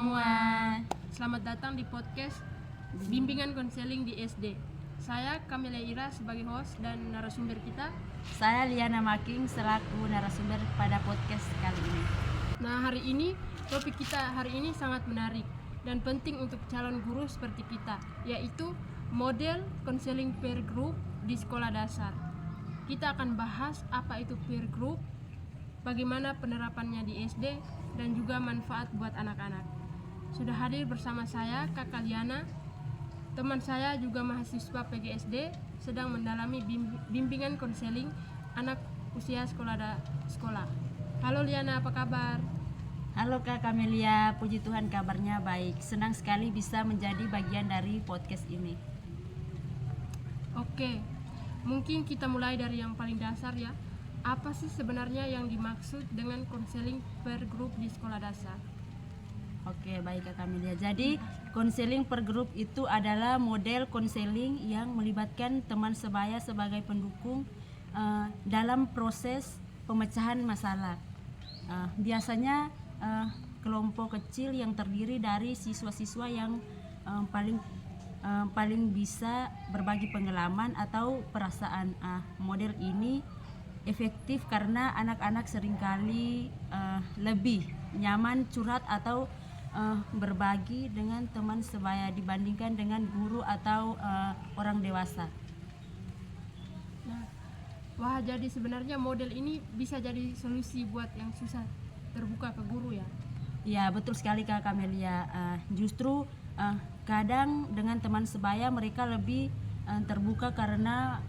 semua, selamat datang di podcast Bimbingan Konseling di SD. Saya Kamelia Ira sebagai host dan narasumber kita. Saya Liana Making selaku narasumber pada podcast kali ini. Nah, topik kita hari ini sangat menarik dan penting untuk calon guru seperti kita, yaitu model konseling peer group di sekolah dasar. Kita akan bahas apa itu peer group, bagaimana penerapannya di SD, dan juga manfaat buat anak-anak. Sudah hadir bersama saya Kakak Liana, teman saya juga mahasiswa PGSD sedang mendalami bimbingan konseling anak usia sekolah. Halo Liana, apa kabar? Halo Kak Kamelia, puji Tuhan kabarnya baik. Senang sekali bisa menjadi bagian dari podcast ini. Oke, mungkin kita mulai dari yang paling dasar ya. Apa sih sebenarnya yang dimaksud dengan konseling per grup di sekolah dasar? Oke, baik Kak Kamelia. Jadi, konseling per grup itu adalah model konseling yang melibatkan teman sebaya sebagai pendukung dalam proses pemecahan masalah. Biasanya kelompok kecil yang terdiri dari siswa-siswa yang paling bisa berbagi pengalaman atau perasaan. Model ini efektif karena anak-anak seringkali lebih nyaman curhat atau berbagi dengan teman sebaya dibandingkan dengan guru atau orang dewasa. Nah, wah, jadi sebenarnya model ini bisa jadi solusi buat yang susah terbuka ke guru ya? Ya, betul sekali Kak Kamelia. Justru kadang dengan teman sebaya mereka lebih terbuka karena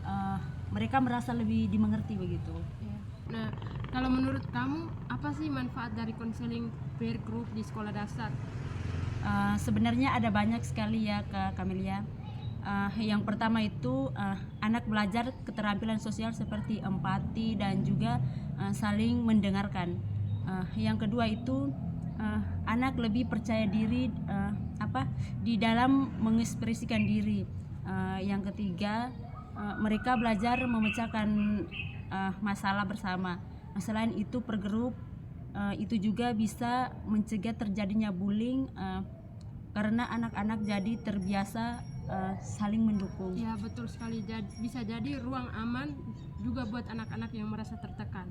mereka merasa lebih dimengerti begitu. Ya. Nah, kalau menurut kamu apa sih manfaat dari konseling peer group di sekolah dasar? Sebenarnya ada banyak sekali ya Kak Kamelia. Yang pertama itu anak belajar keterampilan sosial seperti empati dan juga saling mendengarkan. Yang kedua itu anak lebih percaya diri di dalam mengekspresikan diri. Yang ketiga, mereka belajar memecahkan masalah bersama. Selain itu per grup itu juga bisa mencegah terjadinya bullying karena anak-anak jadi terbiasa saling mendukung. Ya, betul sekali. Bisa jadi ruang aman juga buat anak-anak yang merasa tertekan.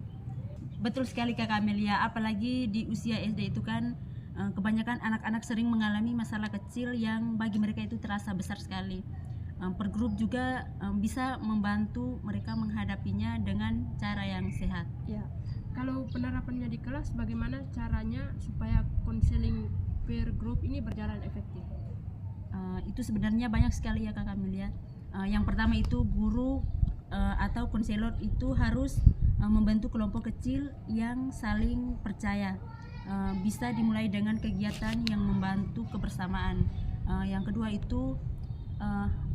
Betul sekali Kak Kamelia, apalagi di usia SD itu kan kebanyakan anak-anak sering mengalami masalah kecil yang bagi mereka itu terasa besar sekali. Per grup juga bisa membantu mereka menghadapinya dengan cara yang sehat. Ya, kalau penerapannya di kelas, bagaimana caranya supaya konseling peer group ini berjalan efektif? Itu sebenarnya banyak sekali ya Kak Kamelia. Yang pertama itu guru atau konselor itu harus membentuk kelompok kecil yang saling percaya. Bisa dimulai dengan kegiatan yang membantu kebersamaan. Yang kedua itu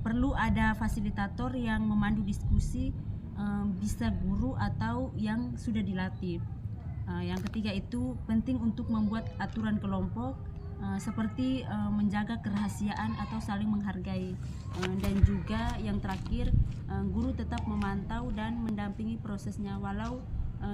perlu ada fasilitator yang memandu diskusi, bisa guru atau yang sudah dilatih. Yang ketiga itu penting untuk membuat aturan kelompok seperti menjaga kerahasiaan atau saling menghargai. Dan juga yang terakhir, guru tetap memantau dan mendampingi prosesnya walau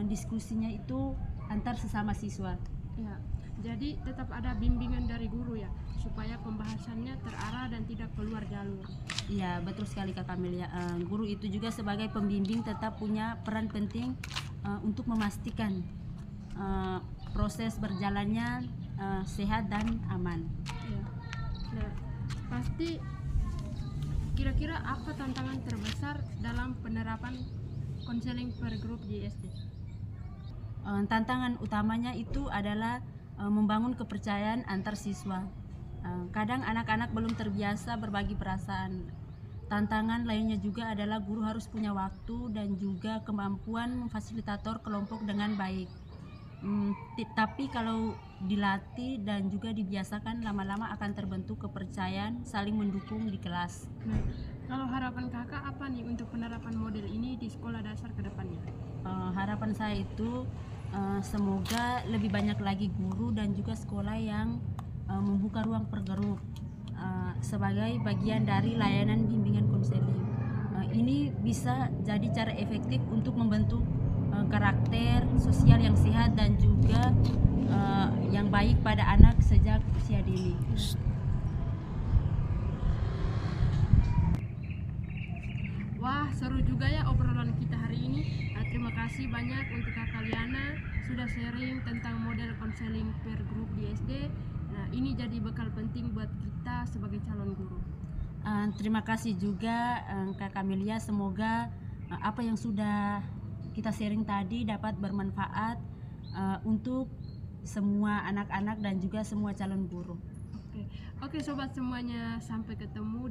diskusinya itu antar sesama siswa. Ya, jadi tetap ada bimbingan dari guru ya, supaya pembahasannya terarah dan tidak keluar jalur. Iya, betul sekali Kak Kamelia. Guru itu juga sebagai pembimbing tetap punya peran penting untuk memastikan proses berjalannya sehat dan aman. Ya. Nah, pasti kira-kira apa tantangan terbesar dalam penerapan konseling per grup di SD? Tantangan utamanya itu adalah membangun kepercayaan antar siswa. Kadang anak-anak belum terbiasa berbagi perasaan. Tantangan lainnya juga adalah guru harus punya waktu dan juga kemampuan memfasilitator kelompok dengan baik. Tapi kalau dilatih dan juga dibiasakan, lama-lama akan terbentuk kepercayaan saling mendukung di kelas. Nah, kalau harapan kakak apa nih untuk penerapan model ini di sekolah dasar ke depannya? Harapan saya itu semoga lebih banyak lagi guru dan juga sekolah yang membuka ruang per grup sebagai bagian dari layanan bimbingan konseling. Ini bisa jadi cara efektif untuk membentuk karakter sosial yang sehat dan juga yang baik pada anak sejak usia dini. Wah, seru juga ya obrolan kita hari ini. Terima kasih banyak untuk Kakak Liana sudah sharing tentang model konseling peer group di SD. Nah, ini jadi bekal penting buat kita sebagai calon guru. Terima kasih juga Kak Camelia, semoga apa yang sudah kita sharing tadi dapat bermanfaat untuk semua anak-anak dan juga semua calon guru. Oke, sobat semuanya, sampai ketemu.